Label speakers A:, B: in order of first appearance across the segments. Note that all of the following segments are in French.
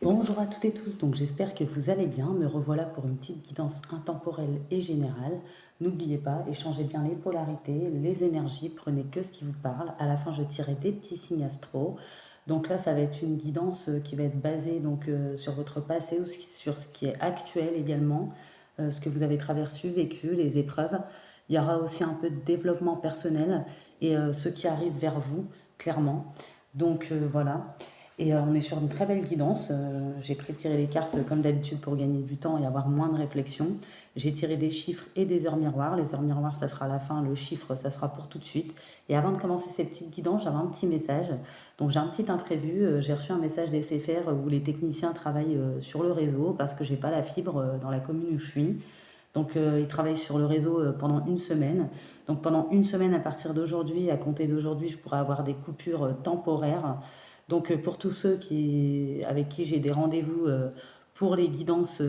A: Bonjour à toutes et tous, donc j'espère que vous allez bien. Me revoilà pour une petite guidance intemporelle et générale. N'oubliez pas, échangez bien les polarités, les énergies, prenez que ce qui vous parle. À la fin, je tirerai des petits signes astro. Donc là, ça va être une guidance qui va être basée sur votre passé ou sur ce qui est actuel également, ce que vous avez traversé, vécu, les épreuves. Il y aura aussi un peu de développement personnel et ce qui arrive vers vous, clairement. Voilà. On est sur une très belle guidance. J'ai pré-tiré les cartes comme d'habitude pour gagner du temps et avoir moins de réflexion. J'ai tiré des chiffres et des heures miroirs. Les heures miroirs, ça sera à la fin. Le chiffre, ça sera pour tout de suite. Et avant de commencer ces petites guidances, j'avais un petit message. Donc j'ai un petit imprévu. J'ai reçu un message des SFR où les techniciens travaillent sur le réseau parce que j'ai pas la fibre dans la commune où je suis. Ils travaillent sur le réseau pendant une semaine. Donc pendant une semaine à partir d'aujourd'hui, à compter d'aujourd'hui, je pourrai avoir des coupures temporaires. Pour tous ceux avec qui j'ai des rendez-vous pour les guidances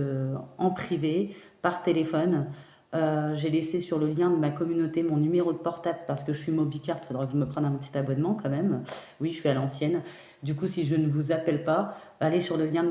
A: en privé, par téléphone, j'ai laissé sur le lien de ma communauté mon numéro de portable parce que je suis Mobicard, il faudra que je me prenne un petit abonnement quand même. Oui, je suis à l'ancienne. Du coup, si je ne vous appelle pas, allez sur le lien de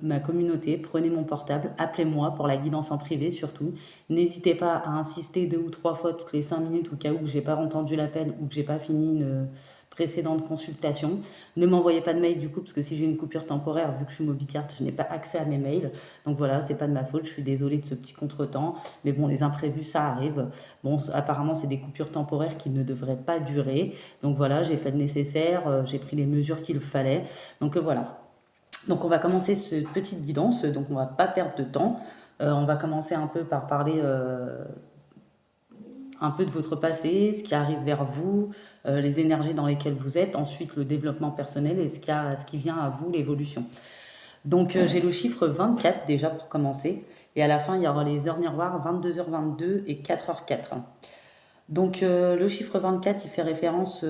A: ma communauté, prenez mon portable, appelez-moi pour la guidance en privé surtout. N'hésitez pas à insister 2 ou 3 fois toutes les 5 minutes au cas où j'ai pas entendu l'appel ou que j'ai pas fini une précédente consultation. Ne m'envoyez pas de mail du coup, parce que si j'ai une coupure temporaire, vu que je suis Mobicard, je n'ai pas accès à mes mails. Donc voilà, c'est pas de ma faute, je suis désolée de ce petit contretemps. Mais bon, les imprévus, ça arrive. Bon, apparemment, c'est des coupures temporaires qui ne devraient pas durer. Donc voilà, j'ai fait le nécessaire, j'ai pris les mesures qu'il fallait. Voilà. Donc on va commencer cette petite guidance, donc on va pas perdre de temps. On va commencer un peu par parler un peu de votre passé, ce qui arrive vers vous, les énergies dans lesquelles vous êtes, ensuite le développement personnel et ce qui vient à vous, l'évolution. J'ai le chiffre 24 déjà pour commencer, et à la fin il y aura les heures miroirs 22h22 et 4h04. Le chiffre 24 il fait référence,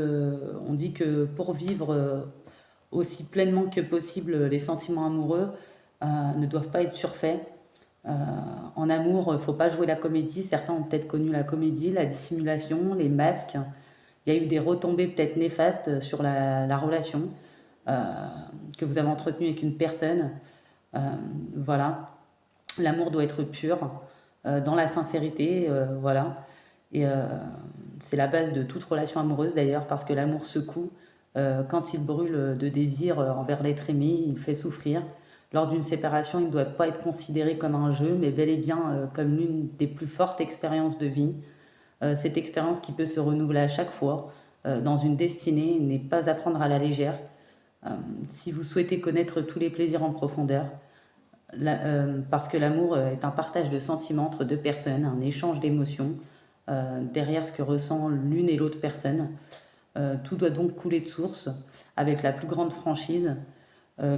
A: on dit que pour vivre aussi pleinement que possible les sentiments amoureux ne doivent pas être surfaits. Euh, En amour, il ne faut pas jouer la comédie. Certains ont peut-être connu la comédie, la dissimulation, les masques. Il y a eu des retombées peut-être néfastes sur la relation euh, que vous avez entretenue avec une personne. Euh, voilà. L'amour doit être pur, dans la sincérité. Voilà. Et c'est la base de toute relation amoureuse d'ailleurs, parce que l'amour secoue. Quand il brûle de désir envers l'être aimé, il fait souffrir. Lors d'une séparation, il ne doit pas être considéré comme un jeu, mais bel et bien comme l'une des plus fortes expériences de vie. Cette expérience qui peut se renouveler à chaque fois dans une destinée n'est pas à prendre à la légère. Euh, si vous souhaitez connaître tous les plaisirs en profondeur, parce que l'amour est un partage de sentiments entre deux personnes, un échange d'émotions derrière ce que ressent l'une et l'autre personne. Tout doit donc couler de source avec la plus grande franchise,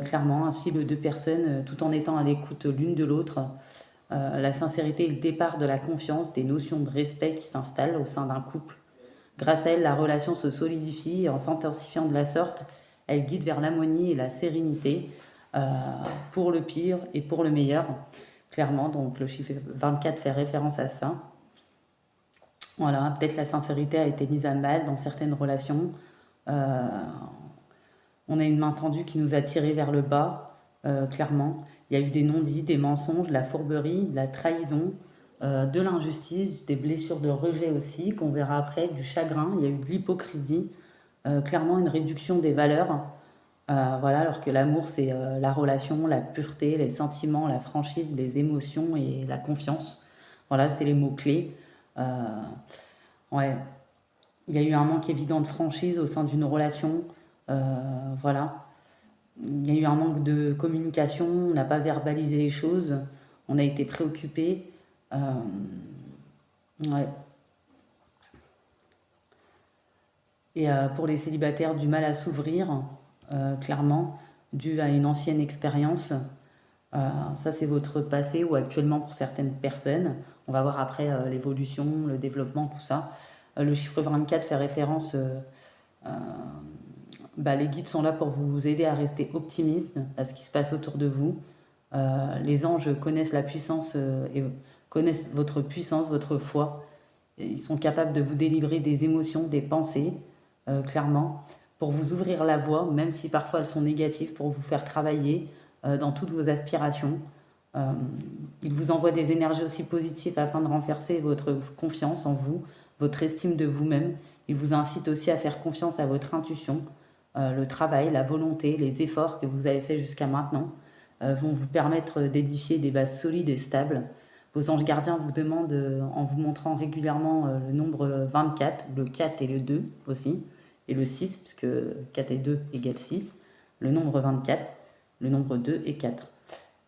A: clairement, ainsi les deux personnes, tout en étant à l'écoute l'une de l'autre. La sincérité est le départ de la confiance, des notions de respect qui s'installent au sein d'un couple. Grâce à elle, la relation se solidifie et en s'intensifiant de la sorte, elle guide vers l'harmonie et la sérénité, euh, pour le pire et pour le meilleur, clairement. Donc le chiffre 24 fait référence à ça. Voilà, peut-être la sincérité a été mise à mal dans certaines relations. Euh, on a une main tendue qui nous a tirés vers le bas, clairement. Il y a eu des non-dits, des mensonges, de la fourberie, de la trahison, de l'injustice, des blessures de rejet aussi, qu'on verra après, du chagrin. Il y a eu de l'hypocrisie, clairement une réduction des valeurs. Voilà, alors que l'amour, c'est la relation, la pureté, les sentiments, la franchise, les émotions et la confiance. Voilà, c'est les mots-clés. Euh, ouais, il y a eu un manque évident de franchise au sein d'une relation. Voilà. Il y a eu un manque de communication, on n'a pas verbalisé les choses, on a été préoccupé. Euh, ouais. Pour les célibataires, du mal à s'ouvrir, clairement, dû à une ancienne expérience. Ça, c'est votre passé ou actuellement pour certaines personnes. On va voir après l'évolution, le développement, tout ça. Le chiffre 24 fait référence. Les guides sont là pour vous aider à rester optimiste à ce qui se passe autour de vous. Les anges connaissent la puissance et connaissent votre puissance, votre foi. Ils sont capables de vous délivrer des émotions, des pensées, clairement, pour vous ouvrir la voie, même si parfois elles sont négatives, pour vous faire travailler. dans toutes vos aspirations. Euh, il vous envoie des énergies aussi positives afin de renforcer votre confiance en vous, votre estime de vous-même. Il vous incite aussi à faire confiance à votre intuition. Le travail, la volonté, les efforts que vous avez faits jusqu'à maintenant vont vous permettre d'édifier des bases solides et stables. Vos anges gardiens vous demandent, en vous montrant régulièrement le nombre 24, le 4 et le 2 aussi, et le 6, puisque 4 et 2 égale 6, le nombre 24, le nombre 2 et 4.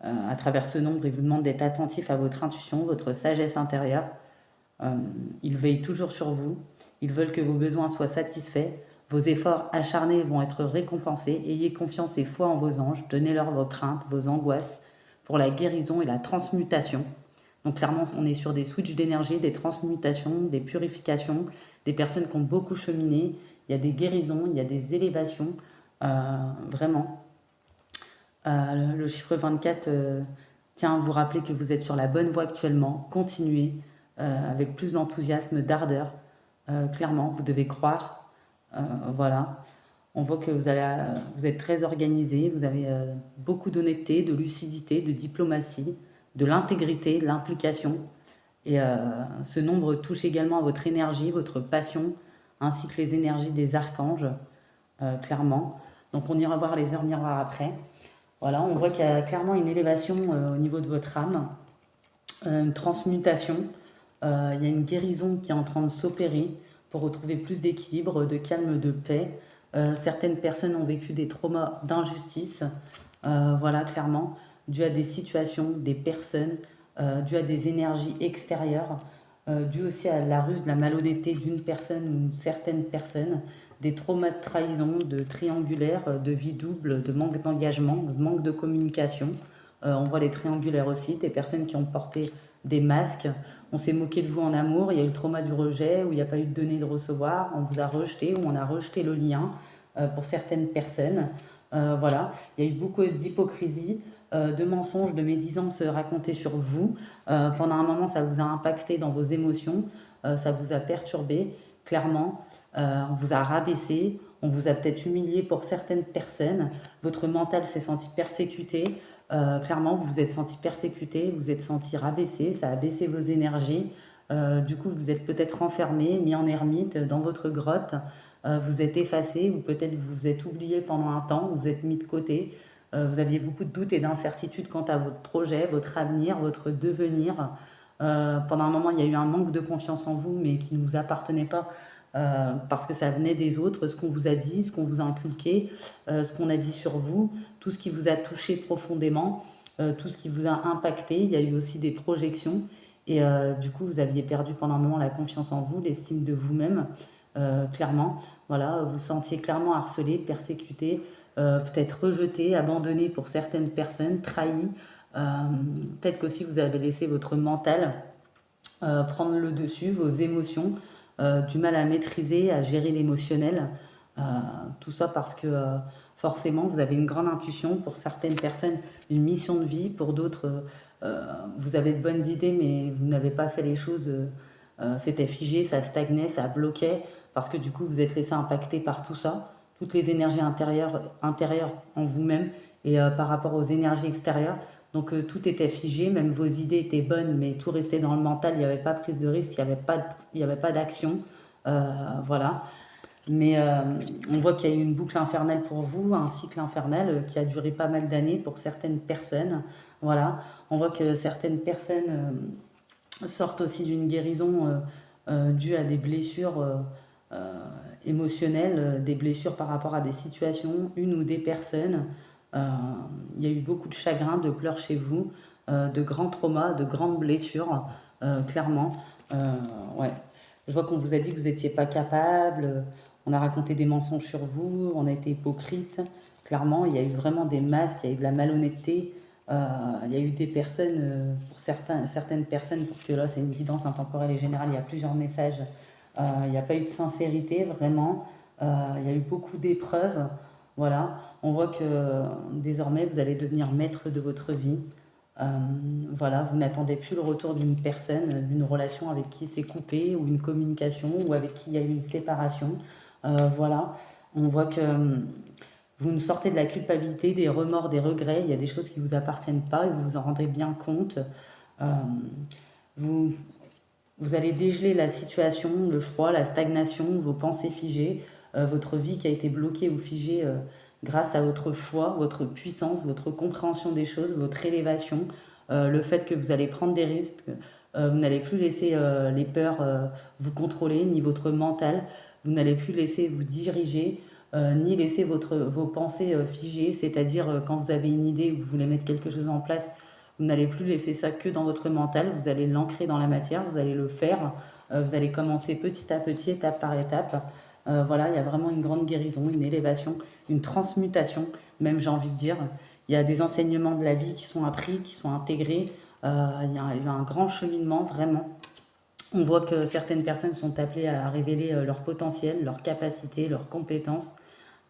A: À travers ce nombre, ils vous demandent d'être attentif à votre intuition, votre sagesse intérieure. Ils veillent toujours sur vous. Ils veulent que vos besoins soient satisfaits. Vos efforts acharnés vont être récompensés. Ayez confiance et foi en vos anges. Donnez-leur vos craintes, vos angoisses pour la guérison et la transmutation. Donc clairement, on est sur des switches d'énergie, des transmutations, des purifications, des personnes qui ont beaucoup cheminé. Il y a des guérisons, il y a des élévations, vraiment. Le chiffre 24 tient à vous rappeler que vous êtes sur la bonne voie actuellement. Continuez avec plus d'enthousiasme, d'ardeur. Clairement, vous devez croire. Voilà. On voit que vous êtes très organisé, vous avez beaucoup d'honnêteté, de lucidité, de diplomatie, de l'intégrité, de l'implication. Et ce nombre touche également à votre énergie, votre passion, ainsi que les énergies des archanges, clairement. Donc on ira voir les heures miroirs après. Voilà, on voit qu'il y a clairement une élévation au niveau de votre âme, une transmutation. Il y a une guérison qui est en train de s'opérer pour retrouver plus d'équilibre, de calme, de paix. Certaines personnes ont vécu des traumas d'injustice, voilà, clairement, dû à des situations, des personnes, dû à des énergies extérieures, dû aussi à la ruse, de la malhonnêteté d'une personne ou certaines personnes, des traumas de trahison, de triangulaire, de vie double, de manque d'engagement, de manque de communication. On voit les triangulaires aussi, des personnes qui ont porté des masques. On s'est moqué de vous en amour, il y a eu le trauma du rejet, où il n'y a pas eu de donner et de recevoir, on vous a rejeté, ou on a rejeté le lien pour certaines personnes. Voilà, il y a eu beaucoup d'hypocrisie, de mensonges, de médisances racontées sur vous. Pendant un moment, ça vous a impacté dans vos émotions, ça vous a perturbé, clairement. On vous a rabaissé, on vous a peut-être humilié pour certaines personnes. Votre mental s'est senti persécuté. Clairement, vous vous êtes senti persécuté, vous vous êtes senti rabaissé, ça a baissé vos énergies. Du coup, vous êtes peut-être enfermé, mis en ermite dans votre grotte. Vous êtes effacé ou peut-être vous vous êtes oublié pendant un temps, vous êtes mis de côté. Vous aviez beaucoup de doutes et d'incertitudes quant à votre projet, votre avenir, votre devenir. Pendant un moment, il y a eu un manque de confiance en vous, mais qui ne vous appartenait pas. Parce que ça venait des autres, ce qu'on vous a dit, ce qu'on vous a inculqué, ce qu'on a dit sur vous, tout ce qui vous a touché profondément, tout ce qui vous a impacté. Il y a eu aussi des projections et du coup vous aviez perdu pendant un moment la confiance en vous, l'estime de vous-même, clairement. Voilà, vous sentiez clairement harcelé, persécuté, peut-être rejeté, abandonné pour certaines personnes, trahi. Peut-être qu'aussi vous avez laissé votre mental prendre le dessus, vos émotions, du mal à maîtriser, à gérer l'émotionnel. Euh, tout ça parce que forcément, vous avez une grande intuition. Pour certaines personnes, une mission de vie. Pour d'autres, vous avez de bonnes idées, mais vous n'avez pas fait les choses. C'était figé, ça stagnait, ça bloquait. Parce que du coup, vous êtes laissé impacter par tout ça. Toutes les énergies intérieures en vous-même et par rapport aux énergies extérieures. Donc tout était figé, même vos idées étaient bonnes, mais tout restait dans le mental, il n'y avait pas de prise de risque, il n'y avait pas d'action. Voilà. Mais on voit qu'il y a eu une boucle infernale pour vous, un cycle infernal qui a duré pas mal d'années pour certaines personnes. Voilà. On voit que certaines personnes sortent aussi d'une guérison due à des blessures émotionnelles, des blessures par rapport à des situations, une ou des personnes. Euh, il y a eu beaucoup de chagrin, de pleurs chez vous, de grands traumas, de grandes blessures, clairement. Ouais. Je vois qu'on vous a dit que vous n'étiez pas capable, on a raconté des mensonges sur vous, on a été hypocrite. Clairement, il y a eu vraiment des masques, il y a eu de la malhonnêteté, il y a eu des personnes, pour certaines personnes, parce que là c'est une guidance intemporelle et générale, il y a plusieurs messages, il n'y a pas eu de sincérité vraiment, il y a eu beaucoup d'épreuves. Voilà, on voit que désormais vous allez devenir maître de votre vie. Euh, voilà, vous n'attendez plus le retour d'une personne, d'une relation avec qui c'est coupé, ou une communication, ou avec qui il y a eu une séparation. Voilà, on voit que Vous nous sortez de la culpabilité, des remords, des regrets. Il y a des choses qui ne vous appartiennent pas et vous vous en rendrez bien compte. Euh, vous, vous allez dégeler la situation, le froid, la stagnation, vos pensées figées, votre vie qui a été bloquée ou figée grâce à votre foi, votre puissance, votre compréhension des choses, votre élévation, le fait que vous allez prendre des risques, vous n'allez plus laisser les peurs vous contrôler, ni votre mental, vous n'allez plus laisser vous diriger, ni laisser vos pensées figées, c'est-à-dire quand vous avez une idée ou que vous voulez mettre quelque chose en place, vous n'allez plus laisser ça que dans votre mental, vous allez l'ancrer dans la matière, vous allez le faire, vous allez commencer petit à petit, étape par étape. Voilà, il y a vraiment une grande guérison, une élévation, une transmutation, même j'ai envie de dire. Il y a des enseignements de la vie qui sont appris, qui sont intégrés. Il y a un grand cheminement, vraiment. On voit que certaines personnes sont appelées à révéler leur potentiel, leurs capacités, leurs compétences.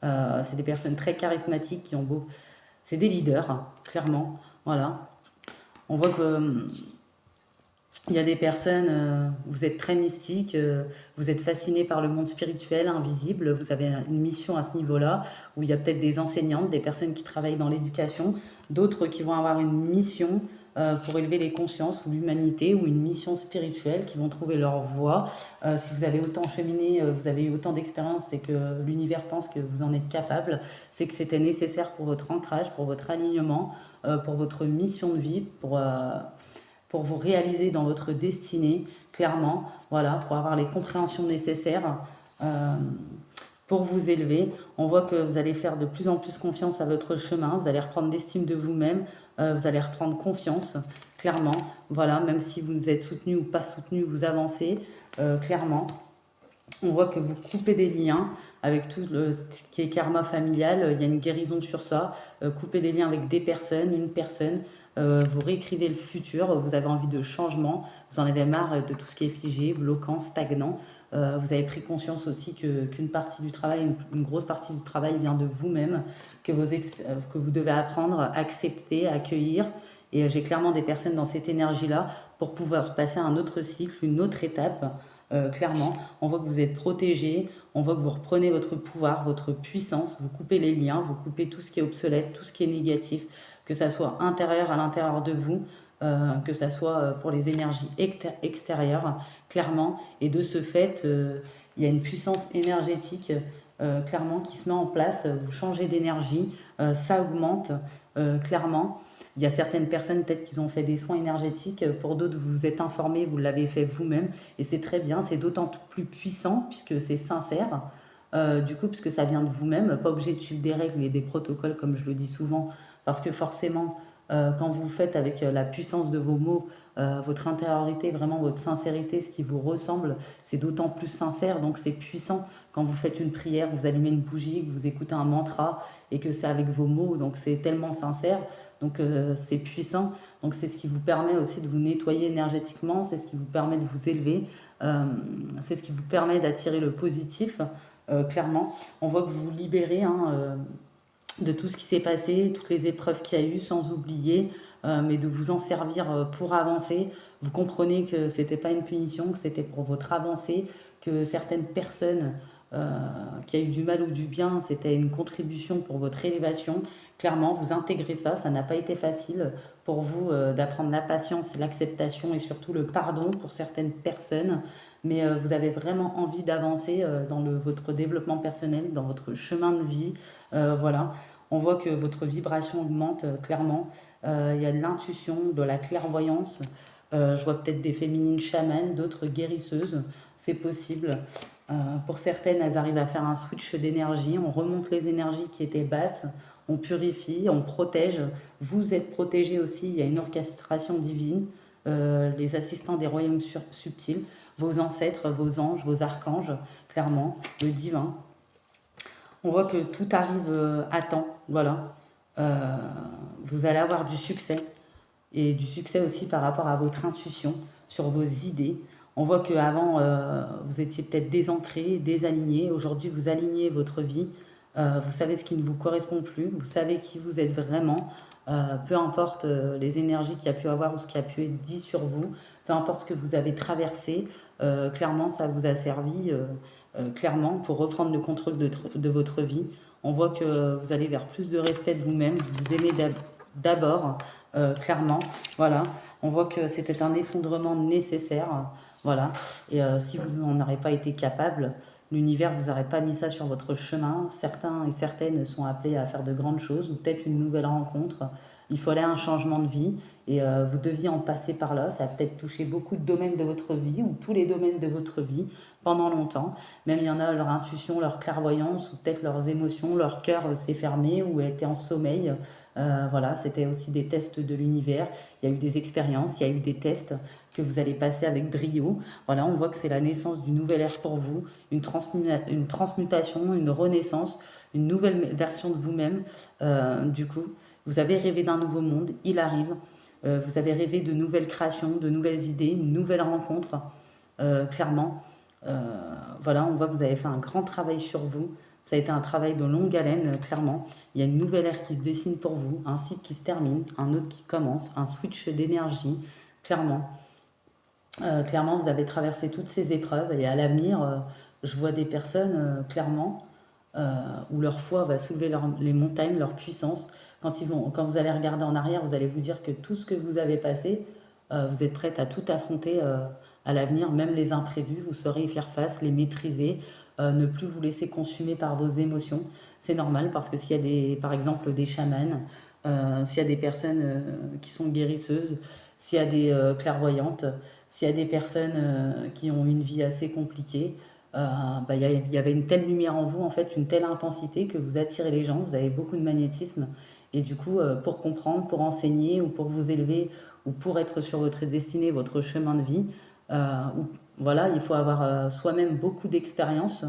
A: C'est des personnes très charismatiques qui ont beau... C'est des leaders, hein, clairement. Voilà. On voit que il y a des personnes, vous êtes très mystique, vous êtes fasciné par le monde spirituel, invisible, vous avez une mission à ce niveau-là, où il y a peut-être des enseignantes, des personnes qui travaillent dans l'éducation, d'autres qui vont avoir une mission pour élever les consciences ou l'humanité, ou une mission spirituelle, qui vont trouver leur voie. Si vous avez autant cheminé, vous avez eu autant d'expérience, c'est que l'univers pense que vous en êtes capable, c'est que c'était nécessaire pour votre ancrage, pour votre alignement, pour votre mission de vie, pour vous réaliser dans votre destinée, clairement, voilà, pour avoir les compréhensions nécessaires euh, pour vous élever. On voit que vous allez faire de plus en plus confiance à votre chemin, vous allez reprendre l'estime de vous-même, vous allez reprendre confiance, clairement, voilà, même si vous êtes soutenu ou pas soutenu, vous avancez, clairement. On voit que vous coupez des liens avec tout ce qui est karma familial, il y a une guérison sur ça, coupez des liens avec des personnes, une personne, vous réécrivez le futur, vous avez envie de changement, vous en avez marre de tout ce qui est figé, bloquant, stagnant. Vous avez pris conscience aussi qu'une partie du travail, une grosse partie du travail vient de vous-même, que vous devez apprendre, accepter, accueillir. Et j'ai clairement des personnes dans cette énergie-là pour pouvoir passer à un autre cycle, une autre étape. Clairement, on voit que vous êtes protégé, on voit que vous reprenez votre pouvoir, votre puissance, vous coupez les liens, vous coupez tout ce qui est obsolète, tout ce qui est négatif, que ça soit intérieur à l'intérieur de vous, que ça soit pour les énergies extérieures, clairement. Et de ce fait, il y a une puissance énergétique, clairement, qui se met en place. Vous changez d'énergie, ça augmente, clairement. Il y a certaines personnes, peut-être, qui ont fait des soins énergétiques. Pour d'autres, vous vous êtes informé, vous l'avez fait vous-même. Et c'est très bien, c'est d'autant plus puissant, puisque c'est sincère. Du coup, puisque ça vient de vous-même, pas obligé de suivre des règles et des protocoles, comme je le dis souvent, parce que forcément, quand vous le faites avec la puissance de vos mots, votre intériorité, vraiment votre sincérité, ce qui vous ressemble, c'est d'autant plus sincère, donc c'est puissant. Quand vous faites une prière, vous allumez une bougie, que vous écoutez un mantra, et que c'est avec vos mots, donc c'est tellement sincère, donc c'est puissant. Donc c'est ce qui vous permet aussi de vous nettoyer énergétiquement, c'est ce qui vous permet de vous élever, c'est ce qui vous permet d'attirer le positif, clairement. On voit que vous vous libérez, hein, de tout ce qui s'est passé, toutes les épreuves qu'il y a eu, sans oublier, mais de vous en servir pour avancer. Vous comprenez que c'était pas une punition, que c'était pour votre avancée, que certaines personnes qui a eu du mal ou du bien, c'était une contribution pour votre élévation. Clairement, vous intégrez ça, ça n'a pas été facile pour vous d'apprendre la patience, l'acceptation et surtout le pardon pour certaines personnes, mais vous avez vraiment envie d'avancer dans votre développement personnel, dans votre chemin de vie. Voilà, on voit que votre vibration augmente clairement. Il y a de l'intuition, de la clairvoyance. Je vois peut-être des féminines chamanes, d'autres guérisseuses. C'est possible. Pour certaines, elles arrivent à faire un switch d'énergie. On remonte les énergies qui étaient basses. On purifie, on protège. Vous êtes protégés aussi. Il y a une orchestration divine. Les assistants des royaumes subtils, vos ancêtres, vos anges, vos archanges, clairement, le divin. On voit que tout arrive à temps, voilà. Euh, vous allez avoir du succès et du succès aussi par rapport à votre intuition, sur vos idées. On voit qu'avant, vous étiez peut-être désancré, désaligné. Aujourd'hui, vous alignez votre vie. Vous savez ce qui ne vous correspond plus. Vous savez qui vous êtes vraiment. Peu importe les énergies qu'il y a pu avoir ou ce qui a pu être dit sur vous. Peu importe ce que vous avez traversé. Clairement, ça vous a servi clairement pour reprendre le contrôle de votre vie. On voit que vous allez vers plus de respect de vous-même, vous aimez d'abord, clairement, voilà. On voit que c'était un effondrement nécessaire, voilà. Et si vous n'en aurez pas été capable, l'univers vous aurait pas mis ça sur votre chemin. Certains et certaines sont appelés à faire de grandes choses, ou peut-être une nouvelle rencontre. Il fallait un changement de vie, et vous deviez en passer par là. Ça a peut-être touché beaucoup de domaines de votre vie, ou tous les domaines de votre vie, pendant longtemps. Même il y en a, leur intuition, leur clairvoyance, ou peut-être leurs émotions, leur cœur s'est fermé ou était en sommeil. Voilà, c'était aussi des tests de l'univers. Il y a eu des expériences, il y a eu des tests que vous allez passer avec brio. Voilà, on voit que c'est la naissance d'une nouvelle ère pour vous, une transmutation, une renaissance, une nouvelle version de vous-même. Du coup, vous avez rêvé d'un nouveau monde, il arrive. Vous avez rêvé de nouvelles créations, de nouvelles idées, une nouvelle rencontre, clairement. Voilà, on voit que vous avez fait un grand travail sur vous. Ça a été un travail de longue haleine, clairement. Il y a une nouvelle ère qui se dessine pour vous, un cycle qui se termine, un autre qui commence, un switch d'énergie, clairement. Clairement, vous avez traversé toutes ces épreuves et à l'avenir, je vois des personnes, clairement, où leur foi va soulever les montagnes, leur puissance. Quand vous allez regarder en arrière, vous allez vous dire que tout ce que vous avez passé, vous êtes prête à tout affronter à l'avenir, même les imprévus, vous saurez y faire face, les maîtriser, ne plus vous laisser consumer par vos émotions. C'est normal parce que s'il y a par exemple des chamans, s'il y a des personnes qui sont guérisseuses, s'il y a des clairvoyantes, s'il y a des personnes qui ont une vie assez compliquée, bah, il y avait une telle lumière en vous, en fait, une telle intensité que vous attirez les gens, vous avez beaucoup de magnétisme. Et du coup, pour comprendre, pour enseigner ou pour vous élever ou pour être sur votre destinée, votre chemin de vie, voilà, il faut avoir soi-même beaucoup d'expérience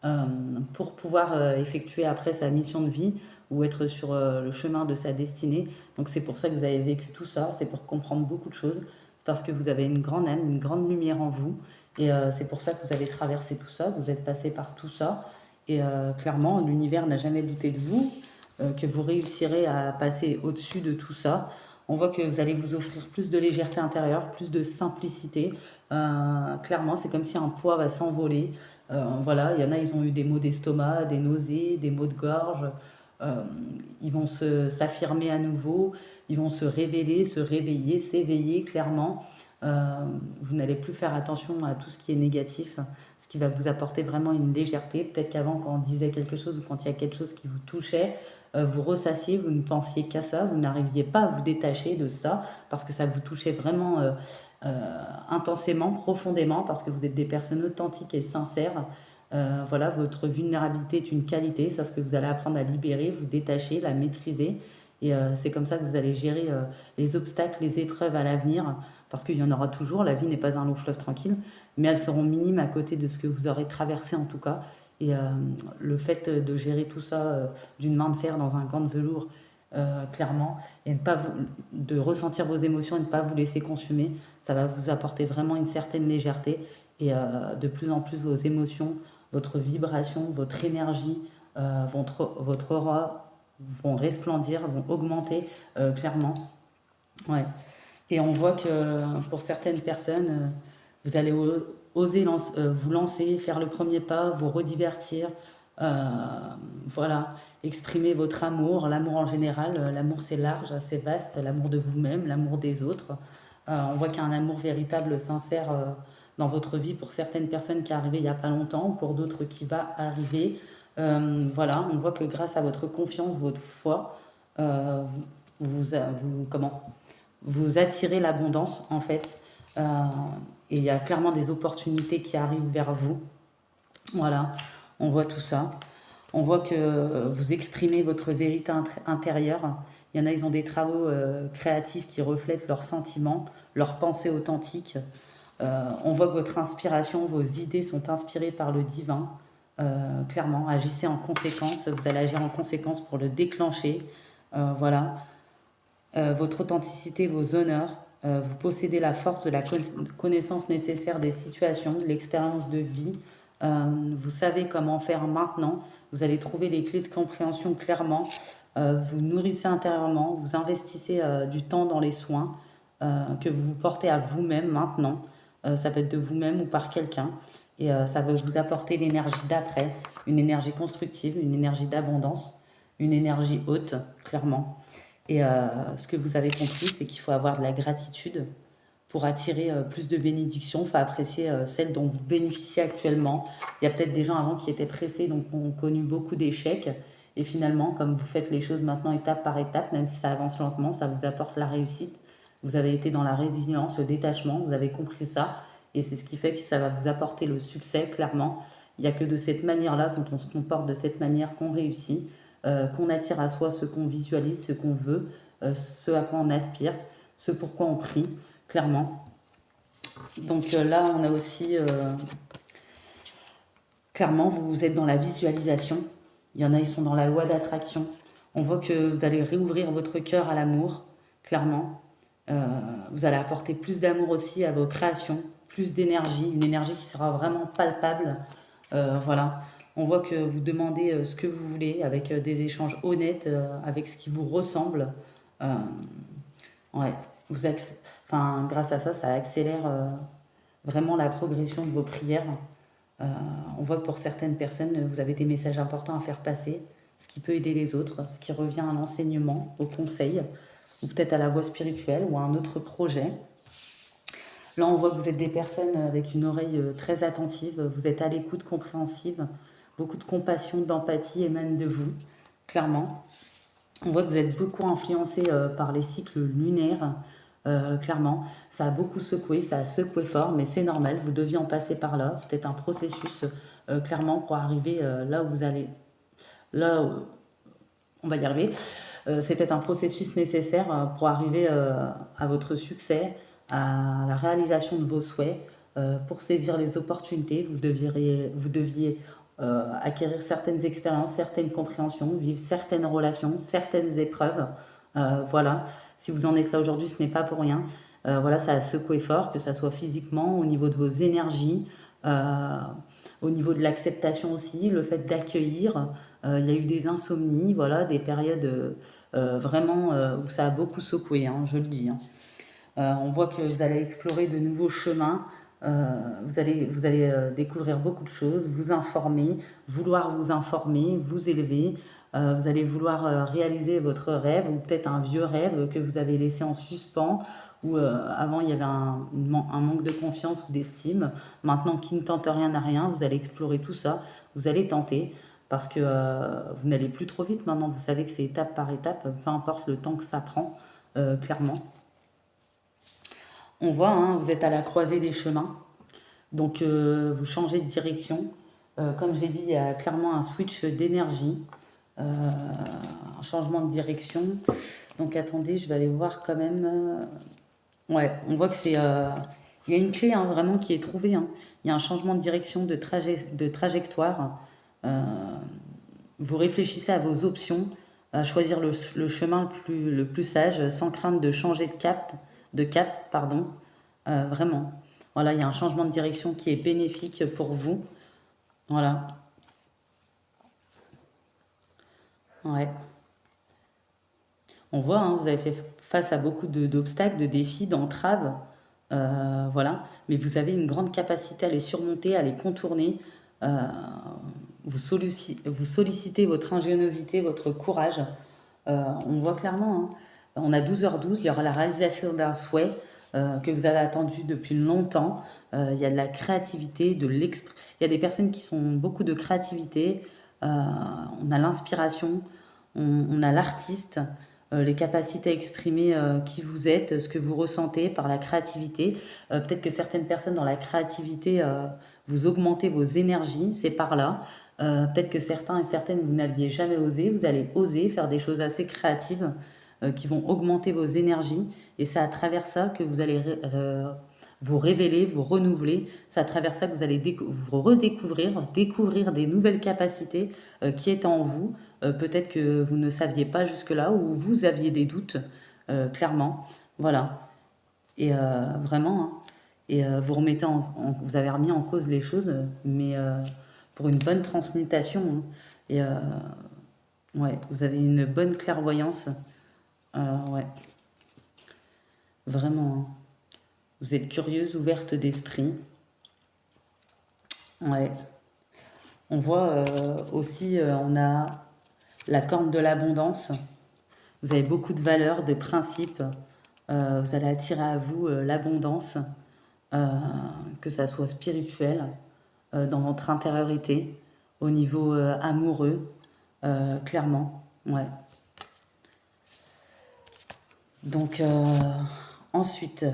A: euh, pour pouvoir effectuer après sa mission de vie ou être sur le chemin de sa destinée. Donc c'est pour ça que vous avez vécu tout ça, c'est pour comprendre beaucoup de choses, c'est parce que vous avez une grande âme, une grande lumière en vous, et c'est pour ça que vous avez traversé tout ça, vous êtes passé par tout ça, et clairement l'univers n'a jamais douté de vous, que vous réussirez à passer au-dessus de tout ça. On voit que vous allez vous offrir plus de légèreté intérieure, plus de simplicité. Clairement, c'est comme si un poids va s'envoler. Voilà, il y en a, ils ont eu des maux d'estomac, des nausées, des maux de gorge. Euh, Ils vont s'affirmer à nouveau, ils vont se révéler, se réveiller, s'éveiller clairement. Vous n'allez plus faire attention à tout ce qui est négatif, ce qui va vous apporter vraiment une légèreté. Peut-être qu'avant, quand on disait quelque chose ou quand il y a quelque chose qui vous touchait, vous ressassiez, vous ne pensiez qu'à ça, vous n'arriviez pas à vous détacher de ça parce que ça vous touchait vraiment intensément, profondément, parce que vous êtes des personnes authentiques et sincères. Voilà, votre vulnérabilité est une qualité, sauf que vous allez apprendre à libérer, vous détacher, la maîtriser. Et c'est comme ça que vous allez gérer les obstacles, les épreuves à l'avenir, parce qu'il y en aura toujours. La vie n'est pas un long fleuve tranquille, mais elles seront minimes à côté de ce que vous aurez traversé en tout cas. Et le fait de gérer tout ça d'une main de fer dans un gant de velours, clairement, et de ressentir vos émotions et ne pas vous laisser consumer, ça va vous apporter vraiment une certaine légèreté. Et de plus en plus, vos émotions, votre vibration, votre énergie, votre aura vont resplendir, vont augmenter clairement. Ouais. Et on voit que pour certaines personnes, vous allez oser vous lancer, faire le premier pas, vous redivertir, voilà, exprimer votre amour, l'amour en général. L'amour c'est large, c'est vaste, l'amour de vous-même, l'amour des autres. On voit qu'il y a un amour véritable, sincère dans votre vie pour certaines personnes qui est arrivé il n'y a pas longtemps, ou pour d'autres qui va arriver. Voilà, on voit que grâce à votre confiance, votre foi, comment vous attirez l'abondance en fait. Euh, et il y a clairement des opportunités qui arrivent vers vous. Voilà, on voit tout ça. On voit que vous exprimez votre vérité intérieure. Il y en a, ils ont des travaux créatifs qui reflètent leurs sentiments, leurs pensées authentiques. On voit que votre inspiration, vos idées sont inspirées par le divin. Clairement, agissez en conséquence. Vous allez agir en conséquence pour le déclencher. Voilà. Votre authenticité, vos honneurs. Vous possédez la force de la connaissance nécessaire des situations, de l'expérience de vie. Vous savez comment faire maintenant. Vous allez trouver les clés de compréhension clairement. Vous nourrissez intérieurement. Vous investissez du temps dans les soins que vous vous portez à vous-même maintenant. Ça peut être de vous-même ou par quelqu'un. Et ça va vous apporter l'énergie d'après, une énergie constructive, une énergie d'abondance, une énergie haute, clairement. Et ce que vous avez compris, c'est qu'il faut avoir de la gratitude pour attirer plus de bénédictions. Il faut apprécier celles dont vous bénéficiez actuellement. Il y a peut-être des gens avant qui étaient pressés, donc ont connu beaucoup d'échecs. Et finalement, comme vous faites les choses maintenant étape par étape, même si ça avance lentement, ça vous apporte la réussite. Vous avez été dans la résilience, le détachement, vous avez compris ça. Et c'est ce qui fait que ça va vous apporter le succès, clairement. Il n'y a que de cette manière-là, quand on se comporte de cette manière, qu'on réussit, qu'on attire à soi ce qu'on visualise, ce qu'on veut, ce à quoi on aspire, ce pourquoi on prie, clairement. Donc là, on a aussi, clairement, vous êtes dans la visualisation. Il y en a, ils sont dans la loi d'attraction. On voit que vous allez réouvrir votre cœur à l'amour, clairement. Vous allez apporter plus d'amour aussi à vos créations, plus d'énergie, une énergie qui sera vraiment palpable. Voilà. On voit que vous demandez ce que vous voulez avec des échanges honnêtes, avec ce qui vous ressemble. Euh, ouais. Enfin, grâce à ça, ça accélère vraiment la progression de vos prières. Euh, on voit que pour certaines personnes, vous avez des messages importants à faire passer, ce qui peut aider les autres, ce qui revient à l'enseignement, au conseil, ou peut-être à la voie spirituelle ou à un autre projet. Là, on voit que vous êtes des personnes avec une oreille très attentive, vous êtes à l'écoute, compréhensive, beaucoup de compassion, d'empathie émanent de vous, clairement. On voit que vous êtes beaucoup influencé par les cycles lunaires, clairement. Ça a beaucoup secoué, ça a secoué fort, mais c'est normal, vous deviez en passer par là. C'était un processus, clairement, pour arriver là où vous allez. Là, on va y arriver. C'était un processus nécessaire pour arriver à votre succès, à la réalisation de vos souhaits, pour saisir les opportunités. Vous deviez acquérir certaines expériences, certaines compréhensions, vivre certaines relations, certaines épreuves. Voilà, si vous en êtes là aujourd'hui, ce n'est pas pour rien. Voilà, ça a secoué fort, que ça soit physiquement, au niveau de vos énergies, euh, au niveau de l'acceptation aussi, le fait d'accueillir. Il y a eu des insomnies, voilà, des périodes vraiment où ça a beaucoup secoué, hein, je le dis, hein. On voit que vous allez explorer de nouveaux chemins, vous allez découvrir beaucoup de choses, vous informer, vouloir vous informer, vous élever. Vous allez vouloir réaliser votre rêve ou peut-être un vieux rêve que vous avez laissé en suspens où avant il y avait un manque de confiance ou d'estime. Maintenant, qui ne tente rien n'a rien, vous allez explorer tout ça, vous allez tenter parce que vous n'allez plus trop vite maintenant, vous savez que c'est étape par étape, peu importe le temps que ça prend, clairement. On voit, hein, vous êtes à la croisée des chemins, donc vous changez de direction. Comme j'ai dit, il y a clairement un switch d'énergie, un changement de direction. Donc attendez, je vais aller voir quand même. Ouais, on voit que il y a une clé hein, vraiment qui est trouvée, hein. Il y a un changement de direction, de trajectoire. Euh, Vous réfléchissez à vos options, à choisir le chemin le plus sage, sans crainte de changer de cap, pardon. Vraiment. Voilà, il y a un changement de direction qui est bénéfique pour vous. Voilà. Ouais. On voit, hein, vous avez fait face à beaucoup d'obstacles, de défis, d'entraves. Voilà. Mais vous avez une grande capacité à les surmonter, à les contourner. Euh, vous sollicitez votre ingéniosité, votre courage. On voit clairement, hein. On a 12h12, il y aura la réalisation d'un souhait que vous avez attendu depuis longtemps. Il y a de la créativité, il y a des personnes qui sont beaucoup de créativité. Euh, on a l'inspiration, on a l'artiste, les capacités à exprimer qui vous êtes, ce que vous ressentez par la créativité. Peut-être que certaines personnes dans la créativité, vous augmentez vos énergies, c'est par là. Peut-être que certains et certaines, vous n'aviez jamais osé, vous allez oser faire des choses assez créatives qui vont augmenter vos énergies. Et c'est à travers ça que vous allez vous révéler, vous renouveler. C'est à travers ça que vous allez vous redécouvrir, découvrir des nouvelles capacités qui étaient en vous. Peut-être que vous ne saviez pas jusque-là ou vous aviez des doutes, clairement. Voilà. Et vraiment, hein. Et vous avez remis en cause les choses, mais pour une bonne transmutation, hein. Et ouais, vous avez une bonne clairvoyance. Ouais, vraiment, hein. Vous êtes curieuse, ouverte d'esprit. Ouais. On voit aussi, on a la corne de l'abondance. Vous avez beaucoup de valeurs, de principes. Vous allez attirer à vous l'abondance, euh, que ça soit spirituel, dans votre intériorité, au niveau amoureux, clairement. Ouais. Donc, ensuite,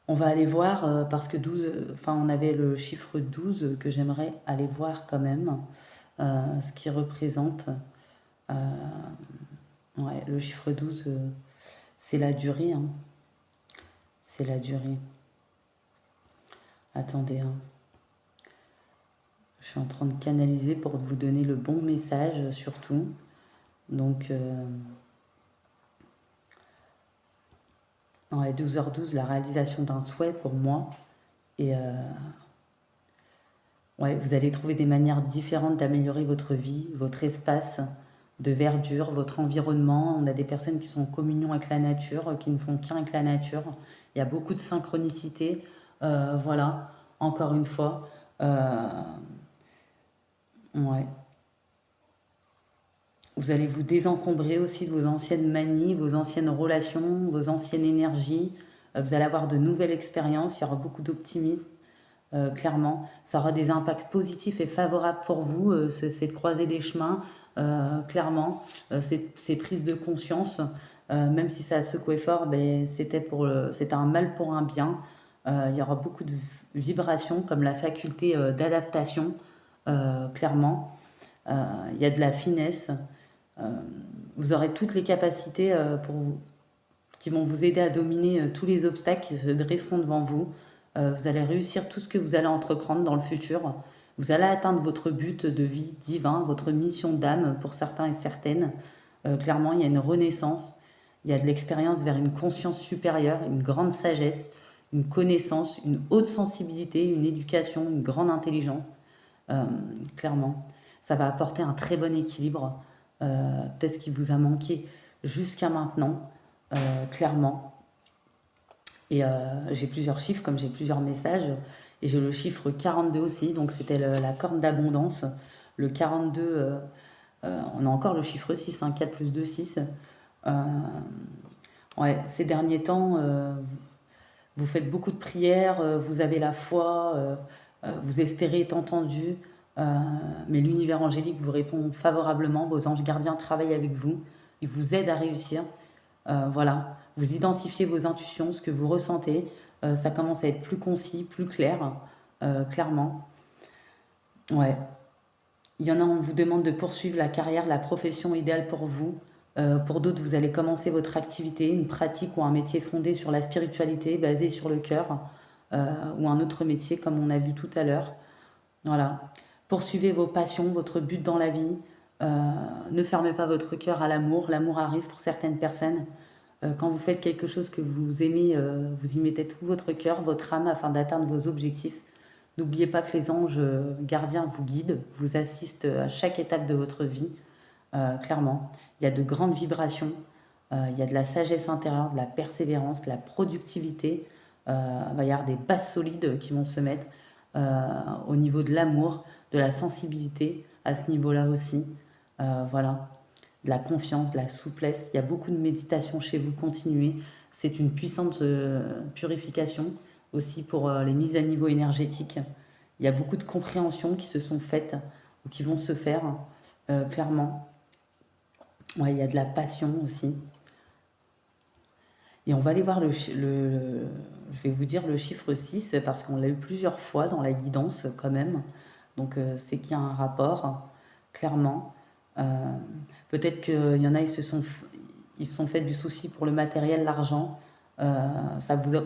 A: on va aller voir, parce que 12, enfin, on avait le chiffre 12 que j'aimerais aller voir quand même, ce qui représente. euh, ouais, le chiffre 12, c'est la durée, hein. C'est la durée. Attendez, hein. Je suis en train de canaliser pour vous donner le bon message, surtout. Donc, ouais, 12h12, la réalisation d'un souhait pour moi. Et ouais, vous allez trouver des manières différentes d'améliorer votre vie, votre espace de verdure, votre environnement. On a des personnes qui sont en communion avec la nature, qui ne font qu'un avec la nature. Il y a beaucoup de synchronicité. Voilà, encore une fois. Euh, ouais. Vous allez vous désencombrer aussi de vos anciennes manies, vos anciennes relations, vos anciennes énergies. Vous allez avoir de nouvelles expériences. Il y aura beaucoup d'optimisme. Clairement. Ça aura des impacts positifs et favorables pour vous, c'est de croiser des chemins, clairement. Ces prises de conscience, même si ça a secoué fort, ben, c'était un mal pour un bien. Il y aura beaucoup de vibrations, comme la faculté d'adaptation, clairement. Il y a de la finesse. Euh, vous aurez toutes les capacités qui vont vous aider à dominer tous les obstacles qui se dresseront devant vous. Vous allez réussir tout ce que vous allez entreprendre dans le futur. Vous allez atteindre votre but de vie divin, votre mission d'âme pour certains et certaines. Clairement, il y a une renaissance, il y a de l'expérience vers une conscience supérieure, une grande sagesse, une connaissance, une haute sensibilité, une éducation, une grande intelligence. Euh, Clairement, ça va apporter un très bon équilibre. Peut-être ce qui vous a manqué jusqu'à maintenant, clairement. Et j'ai plusieurs chiffres, comme j'ai plusieurs messages. Et j'ai le chiffre 42 aussi, donc c'était la corne d'abondance. Le 42, on a encore le chiffre 6, hein, 4 plus 2, 6. Euh, ouais, ces derniers temps, vous faites beaucoup de prières, vous avez la foi, vous espérez être entendu, euh, mais l'univers angélique vous répond favorablement, vos anges gardiens travaillent avec vous, ils vous aident à réussir. Voilà, vous identifiez vos intuitions, ce que vous ressentez, ça commence à être plus concis, plus clair, clairement. Ouais, il y en a, on vous demande de poursuivre la carrière, la profession idéale pour vous. Pour d'autres, vous allez commencer votre activité, une pratique ou un métier fondé sur la spiritualité, basé sur le cœur, ou un autre métier comme on a vu tout à l'heure. Voilà. Poursuivez vos passions, votre but dans la vie. Ne fermez pas votre cœur à l'amour. L'amour arrive pour certaines personnes. Quand vous faites quelque chose que vous aimez, vous y mettez tout votre cœur, votre âme afin d'atteindre vos objectifs. N'oubliez pas que les anges gardiens vous guident, vous assistent à chaque étape de votre vie, clairement. Il y a de grandes vibrations, il y a de la sagesse intérieure, de la persévérance, de la productivité. Il va y avoir des bases solides qui vont se mettre au niveau de l'amour, de la sensibilité, à ce niveau-là aussi. Voilà, de la confiance, de la souplesse. Il y a beaucoup de méditation chez vous, continuez. C'est une puissante purification aussi pour les mises à niveau énergétiques. Il y a beaucoup de compréhensions qui se sont faites ou qui vont se faire, clairement. Ouais, il y a de la passion aussi. Et on va aller voir je vais vous dire le chiffre 6 parce qu'on l'a eu plusieurs fois dans la guidance quand même. Donc c'est qu'il y a un rapport, clairement. Euh, Peut-être qu'il y en a, ils se sont fait du souci pour le matériel, l'argent. Ça vous a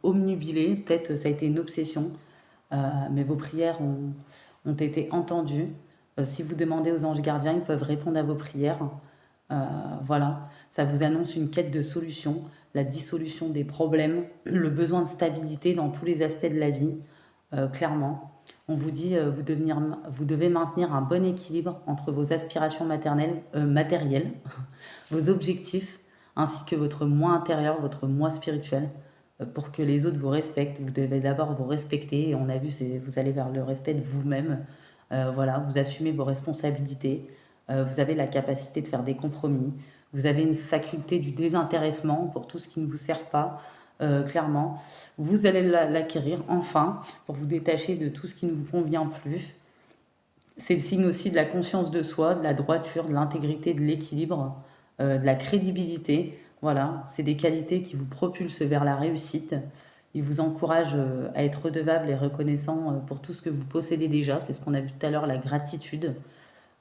A: omnubilé, peut-être ça a été une obsession. Mais vos prières ont été entendues. Si vous demandez aux anges gardiens, ils peuvent répondre à vos prières. Voilà, ça vous annonce une quête de solution, la dissolution des problèmes, le besoin de stabilité dans tous les aspects de la vie, clairement. On vous dit, vous devez maintenir un bon équilibre entre vos aspirations matérielles, vos objectifs, ainsi que votre moi intérieur, votre moi spirituel. pour que les autres vous respectent. Vous devez d'abord vous respecter. Et on a vu, vous allez vers le respect de vous-même. Voilà, vous assumez vos responsabilités. Vous avez la capacité de faire des compromis. Vous avez une faculté du désintéressement pour tout ce qui ne vous sert pas, clairement. Vous allez l'acquérir enfin pour vous détacher de tout ce qui ne vous convient plus. C'est le signe aussi de la conscience de soi, de la droiture, de l'intégrité, de l'équilibre, de la crédibilité. Voilà, c'est des qualités qui vous propulsent vers la réussite. Ils vous encouragent à être redevable et reconnaissant pour tout ce que vous possédez déjà. C'est ce qu'on a vu tout à l'heure, la gratitude.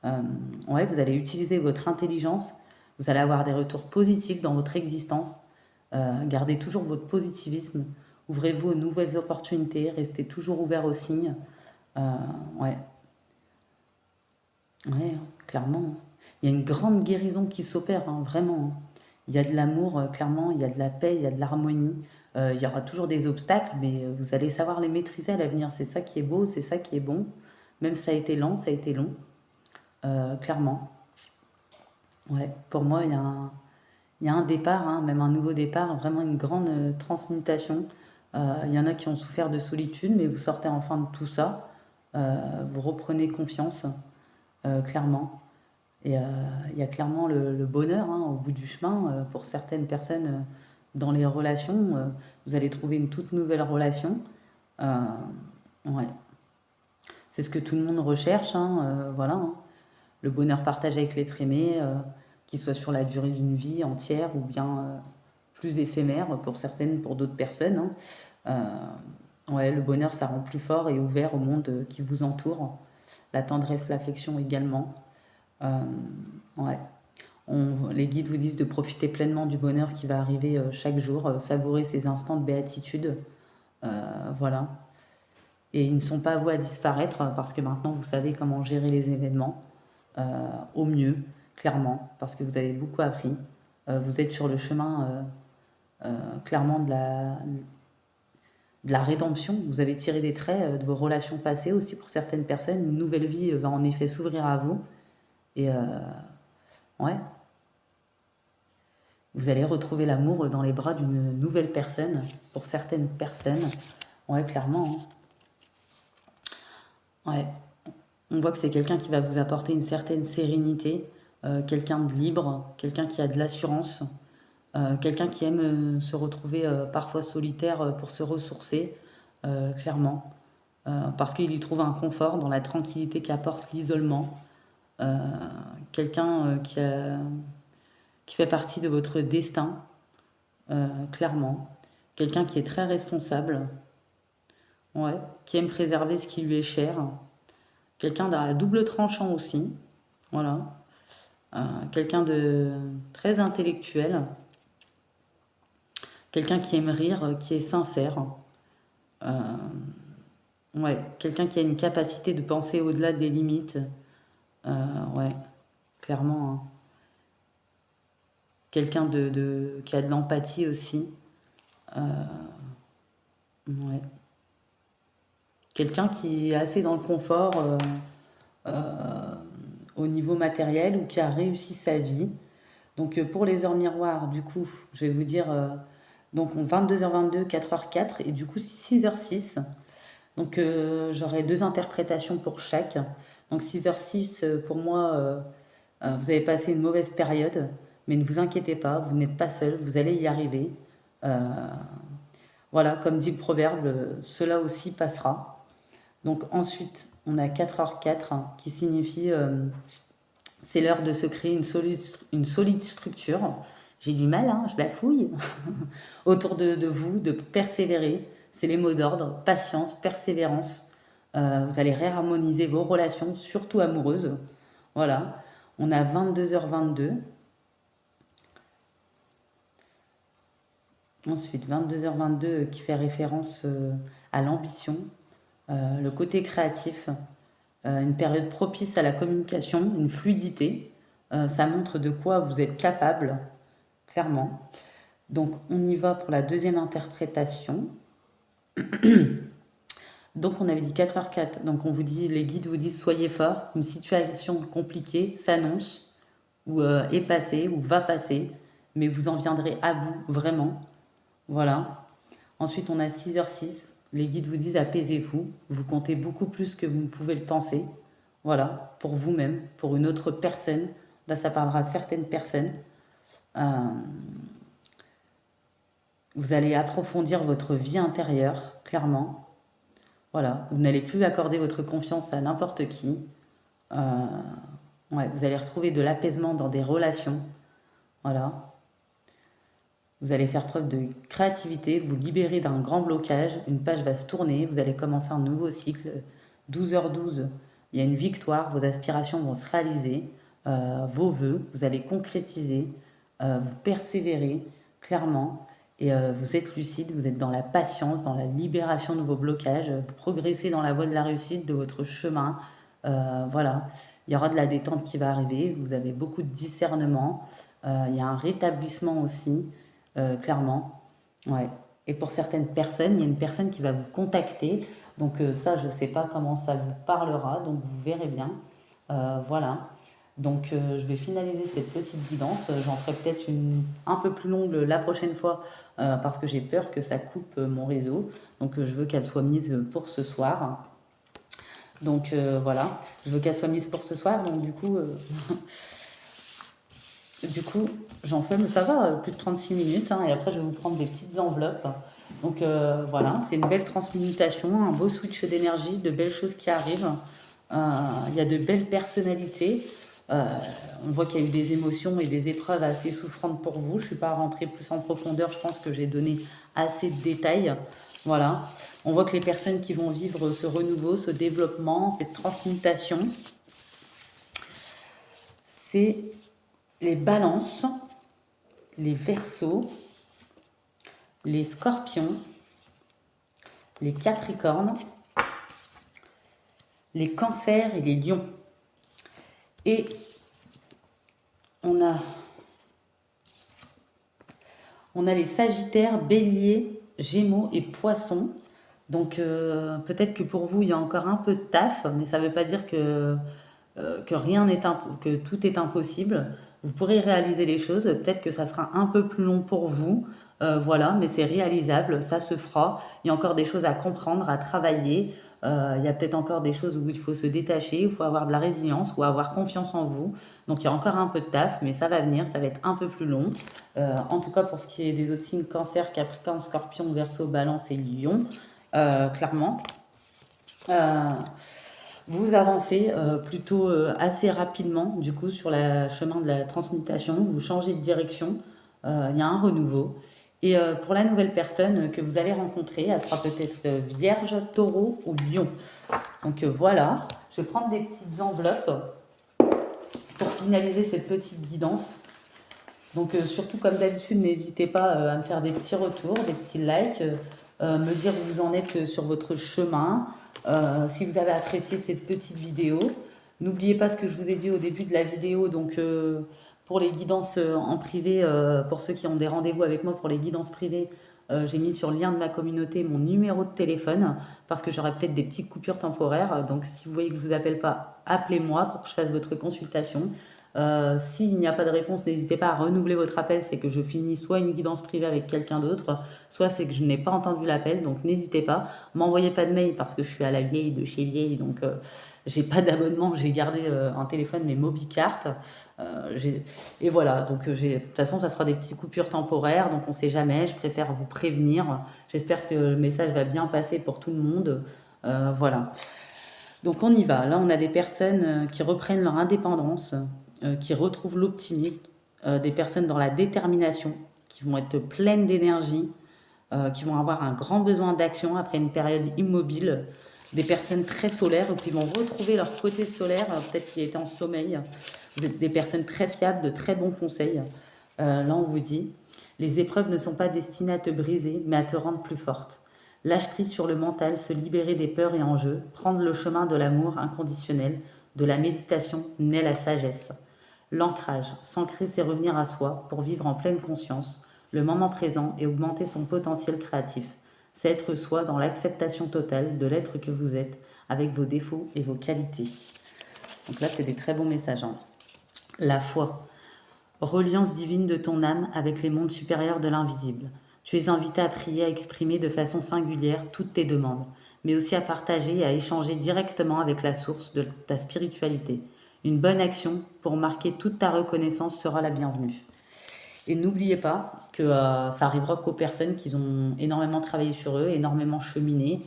A: Ouais, vous allez utiliser votre intelligence. Vous allez avoir des retours positifs dans votre existence. Gardez toujours votre positivisme. Ouvrez-vous aux nouvelles opportunités. Restez toujours ouvert aux signes. Ouais, ouais, clairement. Il y a une grande guérison qui s'opère, hein, vraiment. Il y a de l'amour, clairement, il y a de la paix, il y a de l'harmonie. Il y aura toujours des obstacles, mais vous allez savoir les maîtriser à l'avenir. C'est ça qui est beau, c'est ça qui est bon. Même ça a été lent, ça a été long, clairement. Ouais, pour moi, il y a un départ, hein, même un nouveau départ, vraiment une grande transmutation. Il y en a qui ont souffert de solitude, mais vous sortez enfin de tout ça. Vous reprenez confiance, clairement. Et il y a clairement le bonheur, hein, au bout du chemin. Pour certaines personnes dans les relations, vous allez trouver une toute nouvelle relation. Euh, ouais. C'est ce que tout le monde recherche, hein, voilà, hein. Le bonheur partagé avec l'être aimé, qu'il soit sur la durée d'une vie entière ou bien plus éphémère pour certaines, pour d'autres personnes, hein. Ouais, le bonheur, ça rend plus fort et ouvert au monde qui vous entoure. La tendresse, l'affection également. Euh, ouais. Les guides vous disent de profiter pleinement du bonheur qui va arriver chaque jour, savourer ces instants de béatitude. Voilà. Et ils ne sont pas voués à disparaître parce que maintenant vous savez comment gérer les événements au mieux, clairement, parce que vous avez beaucoup appris. Vous êtes sur le chemin clairement de la rédemption. Vous avez tiré des traits de vos relations passées aussi pour certaines personnes. Une nouvelle vie va en effet s'ouvrir à vous. Et ouais, vous allez retrouver l'amour dans les bras d'une nouvelle personne pour certaines personnes. Ouais, clairement, hein. Ouais. On voit que c'est quelqu'un qui va vous apporter une certaine sérénité, quelqu'un de libre, quelqu'un qui a de l'assurance, quelqu'un qui aime se retrouver parfois solitaire pour se ressourcer, clairement, parce qu'il y trouve un confort dans la tranquillité qu'apporte l'isolement. Euh, quelqu'un qui fait partie de votre destin, clairement. Quelqu'un qui est très responsable, ouais, qui aime préserver ce qui lui est cher. Quelqu'un d'un double tranchant aussi, voilà. Quelqu'un de très intellectuel, quelqu'un qui aime rire, qui est sincère. Euh, ouais, quelqu'un qui a une capacité de penser au-delà des limites. Ouais, clairement, hein. Quelqu'un qui a de l'empathie aussi. Euh, ouais. Quelqu'un qui est assez dans le confort euh, au niveau matériel ou qui a réussi sa vie. Donc pour les heures miroirs, du coup, je vais vous dire, donc 22h22, 4h04 et du coup 6h06. Donc j'aurai deux interprétations pour chaque. Donc 6h06, pour moi, vous avez passé une mauvaise période, mais ne vous inquiétez pas, vous n'êtes pas seul, vous allez y arriver. Euh, voilà, comme dit le proverbe, cela aussi passera. Donc ensuite, on a 4h04 hein, qui signifie c'est l'heure de se créer une solide structure. J'ai du mal, hein, je bafouille. Autour de vous, de persévérer. C'est les mots d'ordre, patience, persévérance. Vous allez réharmoniser vos relations, surtout amoureuses. Voilà. On a 22h22. Ensuite, 22h22 qui fait référence à l'ambition, le côté créatif, une période propice à la communication, une fluidité. Ça montre de quoi vous êtes capable, clairement. Donc, on y va pour la deuxième interprétation. Donc, on avait dit 4h04. Donc, on vous dit, les guides vous disent soyez fort. Une situation compliquée s'annonce, ou est passée, ou va passer. Mais vous en viendrez à bout, vraiment. Voilà. Ensuite, on a 6h06. Les guides vous disent apaisez-vous. Vous comptez beaucoup plus que vous ne pouvez le penser. Voilà, pour vous-même, pour une autre personne. Là, ça parlera à certaines personnes. Euh, vous allez approfondir votre vie intérieure, clairement. Voilà, vous n'allez plus accorder votre confiance à n'importe qui. Euh, ouais, vous allez retrouver de l'apaisement dans des relations. Voilà. Vous allez faire preuve de créativité, vous libérer d'un grand blocage, une page va se tourner, vous allez commencer un nouveau cycle. 12h12, il y a une victoire, vos aspirations vont se réaliser, vos vœux, vous allez concrétiser, vous persévérez clairement et vous êtes lucide, vous êtes dans la patience, dans la libération de vos blocages, vous progressez dans la voie de la réussite de votre chemin. Voilà, il y aura de la détente qui va arriver, vous avez beaucoup de discernement, il y a un rétablissement aussi. Clairement, ouais. Et pour certaines personnes, il y a une personne qui va vous contacter. Donc ça, je ne sais pas comment ça vous parlera, donc vous verrez bien. Voilà. Donc je vais finaliser cette petite guidance. J'en ferai peut-être une un peu plus longue la prochaine fois parce que j'ai peur que ça coupe mon réseau. Donc je veux qu'elle soit mise pour ce soir. Donc voilà, je veux qu'elle soit mise pour ce soir. Donc du coup, j'en fais, mais ça va, plus de 36 minutes, hein, et après, je vais vous prendre des petites enveloppes. Donc, voilà, c'est une belle transmutation, un beau switch d'énergie, de belles choses qui arrivent. Il y a de belles personnalités. Euh, on voit qu'il y a eu des émotions et des épreuves assez souffrantes pour vous. Je ne suis pas rentrée plus en profondeur, je pense que j'ai donné assez de détails. Voilà. On voit que les personnes qui vont vivre ce renouveau, ce développement, cette transmutation, c'est les balances, les verseaux, les scorpions, les capricornes, les cancers et les lions. Et on a les sagittaires, béliers, gémeaux et poissons. Donc peut-être que pour vous, il y a encore un peu de taf, mais ça ne veut pas dire que rien n'est que tout est impossible. Vous pourrez réaliser les choses. Peut-être que ça sera un peu plus long pour vous. Voilà, mais c'est réalisable, ça se fera. Il y a encore des choses à comprendre, à travailler. Il y a peut-être encore des choses où il faut se détacher, il faut avoir de la résilience ou avoir confiance en vous. Donc il y a encore un peu de taf, mais ça va venir, ça va être un peu plus long. En tout cas, pour ce qui est des autres signes, Cancer, Capricorne, Scorpion, Verseau, Balance et Lion, clairement. Vous avancez plutôt assez rapidement, du coup, sur le chemin de la transmutation. Vous changez de direction. Il y a un renouveau. Et pour la nouvelle personne que vous allez rencontrer, elle sera peut-être Vierge, Taureau ou Lion. Donc voilà, je vais prendre des petites enveloppes pour finaliser cette petite guidance. Donc surtout, comme d'habitude, n'hésitez pas à me faire des petits retours, des petits likes, me dire où vous en êtes sur votre chemin, si vous avez apprécié cette petite vidéo. N'oubliez pas ce que je vous ai dit au début de la vidéo, donc pour les guidances en privé, pour ceux qui ont des rendez-vous avec moi pour les guidances privées, j'ai mis sur le lien de ma communauté mon numéro de téléphone parce que j'aurai peut-être des petites coupures temporaires. Donc si vous voyez que je ne vous appelle pas, appelez-moi pour que je fasse votre consultation. S'il n'y a pas de réponse, n'hésitez pas à renouveler votre appel. C'est que je finis soit une guidance privée avec quelqu'un d'autre, soit c'est que je n'ai pas entendu l'appel. Donc n'hésitez pas. M'envoyez pas de mail parce que je suis à la vieille de chez vieille. Donc j'ai pas d'abonnement. J'ai gardé un téléphone, mais MobiCart. Et voilà. Donc de toute façon, ça sera des petites coupures temporaires. Donc on sait jamais. Je préfère vous prévenir. J'espère que le message va bien passer pour tout le monde. Voilà. Donc on y va. Là, on a des personnes qui reprennent leur indépendance, qui retrouvent l'optimisme, des personnes dans la détermination, qui vont être pleines d'énergie, qui vont avoir un grand besoin d'action après une période immobile, des personnes très solaires qui vont retrouver leur côté solaire, peut-être qui était en sommeil. Vous êtes des personnes très fiables, de très bons conseils. Là, on vous dit, les épreuves ne sont pas destinées à te briser, mais à te rendre plus forte. Lâche prise sur le mental, se libérer des peurs et enjeux, prendre le chemin de l'amour inconditionnel, de la méditation naît la sagesse. L'ancrage, s'ancrer, c'est revenir à soi pour vivre en pleine conscience, le moment présent et augmenter son potentiel créatif. C'est être soi dans l'acceptation totale de l'être que vous êtes, avec vos défauts et vos qualités. Donc là, c'est des très bons messages. Hein. La foi, reliance divine de ton âme avec les mondes supérieurs de l'invisible. Tu es invité à prier, à exprimer de façon singulière toutes tes demandes, mais aussi à partager et à échanger directement avec la source de ta spiritualité. Une bonne action pour marquer toute ta reconnaissance sera la bienvenue. Et n'oubliez pas que ça arrivera qu'aux personnes qui ont énormément travaillé sur eux, énormément cheminé,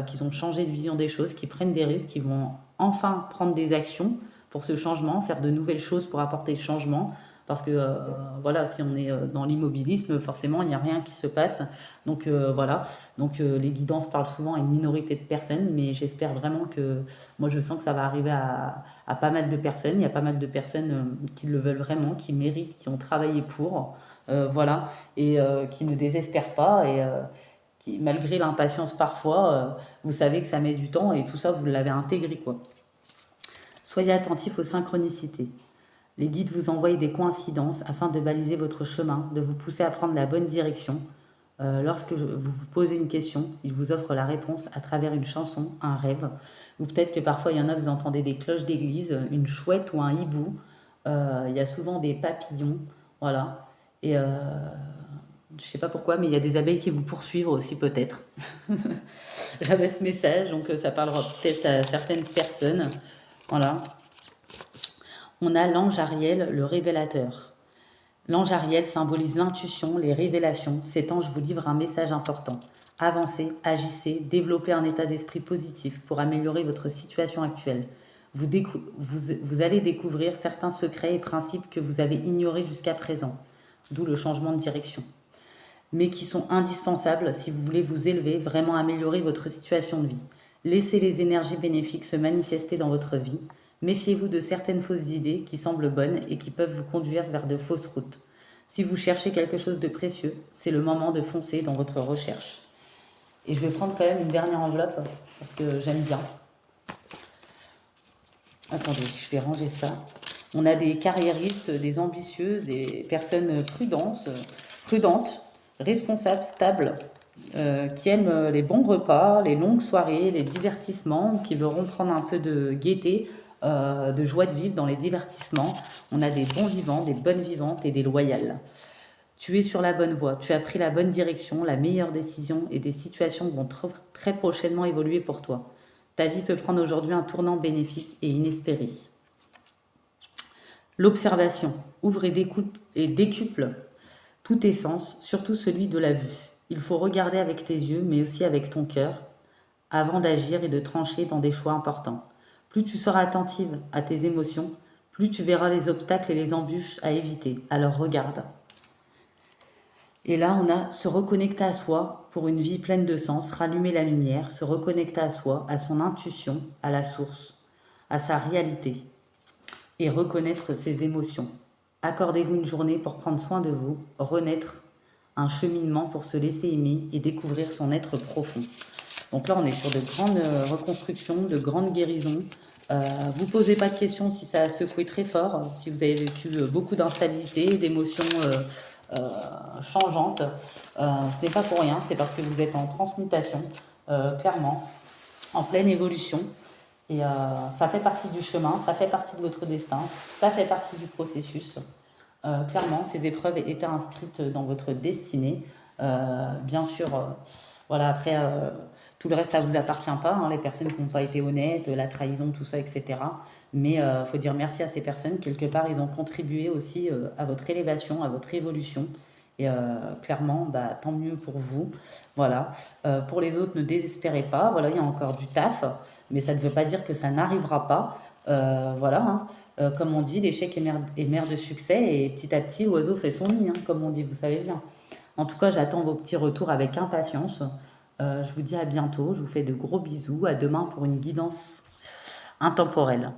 A: qui ont changé de vision des choses, qui prennent des risques, qui vont enfin prendre des actions pour ce changement, faire de nouvelles choses pour apporter le changement. Parce que voilà, si on est dans l'immobilisme, forcément, il n'y a rien qui se passe. Donc voilà, donc les guidances parlent souvent à une minorité de personnes, mais j'espère vraiment que moi je sens que ça va arriver à pas mal de personnes. Il y a pas mal de personnes qui le veulent vraiment, qui méritent, qui ont travaillé pour, voilà, et qui ne désespèrent pas. Et qui, malgré l'impatience parfois, vous savez que ça met du temps et tout ça, vous l'avez intégré, quoi. Soyez attentifs aux synchronicités. Les guides vous envoient des coïncidences afin de baliser votre chemin, de vous pousser à prendre la bonne direction. Lorsque vous vous posez une question, ils vous offrent la réponse à travers une chanson, un rêve. Ou peut-être que parfois, il y en a, vous entendez des cloches d'église, une chouette ou un hibou. Il y a souvent des papillons, voilà. Et je ne sais pas pourquoi, mais il y a des abeilles qui vous poursuivent aussi peut-être. J'avais ce message, donc ça parlera peut-être à certaines personnes. Voilà. On a l'ange Ariel, le révélateur. L'ange Ariel symbolise l'intuition, les révélations. Cet ange vous livre un message important. Avancez, agissez, développez un état d'esprit positif pour améliorer votre situation actuelle. Vous allez découvrir certains secrets et principes que vous avez ignorés jusqu'à présent, d'où le changement de direction, mais qui sont indispensables si vous voulez vous élever, vraiment améliorer votre situation de vie. Laissez les énergies bénéfiques se manifester dans votre vie. Méfiez-vous de certaines fausses idées qui semblent bonnes et qui peuvent vous conduire vers de fausses routes. Si vous cherchez quelque chose de précieux, c'est le moment de foncer dans votre recherche. Et je vais prendre quand même une dernière enveloppe parce que j'aime bien. Attendez, je vais ranger ça. On a des carriéristes, des ambitieuses, des personnes prudentes, responsables, stables, qui aiment les bons repas, les longues soirées, les divertissements, qui voudront prendre un peu de gaieté, de joie de vivre dans les divertissements. On a des bons vivants, des bonnes vivantes et des loyales. Tu es sur la bonne voie, tu as pris la bonne direction, la meilleure décision et des situations vont très prochainement évoluer pour toi. Ta vie peut prendre aujourd'hui un tournant bénéfique et inespéré. L'observation ouvre et décuple tous tes sens, surtout celui de la vue. Il faut regarder avec tes yeux, mais aussi avec ton cœur, avant d'agir et de trancher dans des choix importants. Plus tu seras attentive à tes émotions, plus tu verras les obstacles et les embûches à éviter. Alors regarde. Et là, on a se reconnecter à soi pour une vie pleine de sens, rallumer la lumière, se reconnecter à soi, à son intuition, à la source, à sa réalité et reconnaître ses émotions. Accordez-vous une journée pour prendre soin de vous, renaître, un cheminement pour se laisser aimer et découvrir son être profond. Donc là, on est sur de grandes reconstructions, de grandes guérisons. Vous ne posez pas de questions si ça a secoué très fort, si vous avez vécu beaucoup d'instabilité, d'émotions changeantes. Ce n'est pas pour rien, c'est parce que vous êtes en transmutation, clairement, en pleine évolution. Et ça fait partie du chemin, ça fait partie de votre destin, ça fait partie du processus. Clairement, ces épreuves étaient inscrites dans votre destinée. Bien sûr, voilà, après, tout le reste, ça ne vous appartient pas, hein, les personnes qui n'ont pas été honnêtes, la trahison, tout ça, etc. Mais il faut dire merci à ces personnes. Quelque part, ils ont contribué aussi à votre élévation, à votre évolution. Et clairement, bah, tant mieux pour vous. Voilà. Pour les autres, ne désespérez pas. Voilà, il y a encore du taf, mais ça ne veut pas dire que ça n'arrivera pas. Voilà, hein. Comme on dit, l'échec est mère de succès et petit à petit, l'oiseau fait son nid, hein, comme on dit, vous savez bien. En tout cas, j'attends vos petits retours avec impatience. Je vous dis à bientôt, je vous fais de gros bisous, à demain pour une guidance intemporelle.